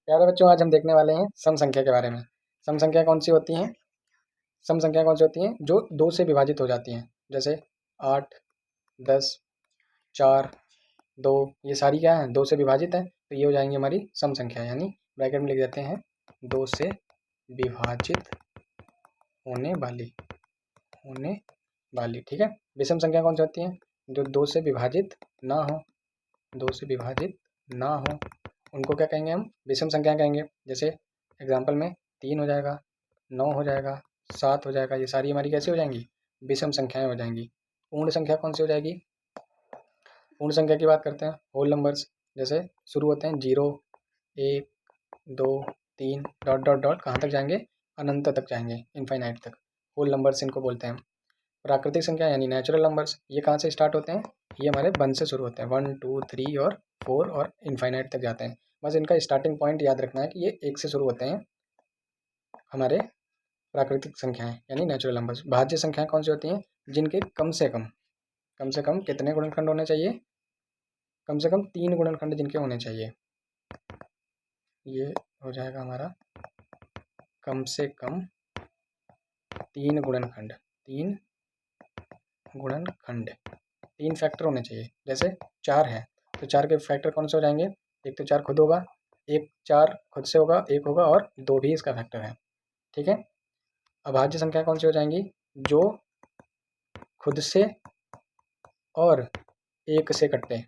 प्यारे बच्चों, आज हम देखने वाले हैं सम संख्या के बारे में। सम संख्या कौन सी होती हैं? सम संख्या कौन सी होती हैं जो 2 से विभाजित हो जाती हैं? जैसे 8, 10, 4, 2, ये सारी क्या हैं? 2 से विभाजित हैं, तो ये हो जाएंगी हमारी सम संख्या, यानी ब्रैकेट में लिख देते हैं 2 से विभाजित होने वाली। ठीक है। विषम संख्या कौन सी होती हैं? जो 2 से विभाजित ना हो, 2 से विभाजित ना हो, उनको क्या कहेंगे हम? विषम संख्या कहेंगे। जैसे एग्जाम्पल में 3 हो जाएगा, 9 हो जाएगा, 7 हो जाएगा, ये सारी हमारी कैसी हो जाएंगी? विषम संख्याएं हो जाएंगी। पूर्ण संख्या कौन सी हो जाएगी? पूर्ण संख्या की बात करते हैं, होल नंबर्स। जैसे शुरू होते हैं 0, 1, 2, 3 डॉट डॉट डॉट, कहाँ तक जाएंगे? अनंत तक जाएंगे, इनफाइनाइट तक। होल नंबर्स इनको बोलते हैं। प्राकृतिक संख्या यानी नेचुरल नंबर्स, ये कहाँ से स्टार्ट होते हैं? ये हमारे 1 से शुरू होते हैं, 1, 2, 3 और 4 और इनफाइनाइट तक जाते हैं। बस इनका स्टार्टिंग पॉइंट याद रखना है कि ये 1 से शुरू होते हैं, हमारे प्राकृतिक संख्याएं यानी नेचुरल नंबर्स। भाज्य संख्याएं कौन सी होती हैं? जिनके कम से कम कितने गुणनखंड होने चाहिए? कम से कम 3 गुणनखंड जिनके होने चाहिए। ये हो जाएगा हमारा कम से कम 3 गुणनखंड। 3 फैक्टर होने चाहिए। जैसे 4 है तो 4 के फैक्टर कौन से हो जाएंगे? एक तो 4 खुद होगा, एक 4 खुद से होगा, एक होगा और 2 भी इसका फैक्टर है। ठीक है। अभाज्य संख्या कौन सी हो जाएंगी? जो खुद से और 1 से कटे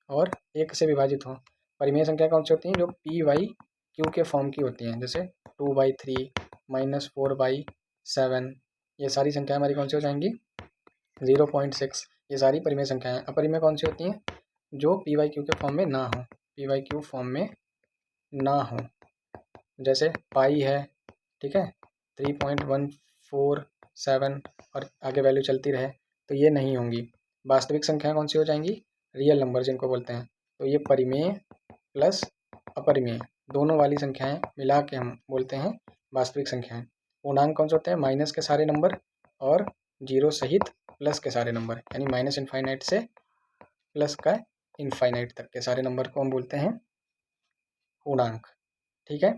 और 1 से विभाजित हो। परिमेय संख्या कौन सी होती हैं? जो p/q के फॉर्म की होती हैं। जैसे 2/3 -4/7, ये सारी संख्या हमारी कौन सी हो जाएंगी? 0.6, ये सारी परिमेय संख्याएं। अपरिमेय कौन सी होती हैं? जो p/q के फॉर्म में ना हो, p/q फॉर्म में ना हो। जैसे पाई है, ठीक है, 3.147 और आगे वैल्यू चलती रहे, तो ये नहीं होंगी। वास्तविक संख्या कौन सी हो जाएंगी? रियल नंबर जिनको बोलते हैं। तो ये परिमेय प्लस अपरिमेय दोनों वाली संख्याएं मिला के हम बोलते हैं वास्तविक संख्याएं। पूर्णांक कौन से होते हैं? माइनस के सारे नंबर और 0 सहित प्लस के सारे नंबर, यानी माइनस इनफाइनाइट से प्लस का इनफाइनाइट तक के सारे नंबर को हम बोलते हैं पूर्णांक। ठीक है।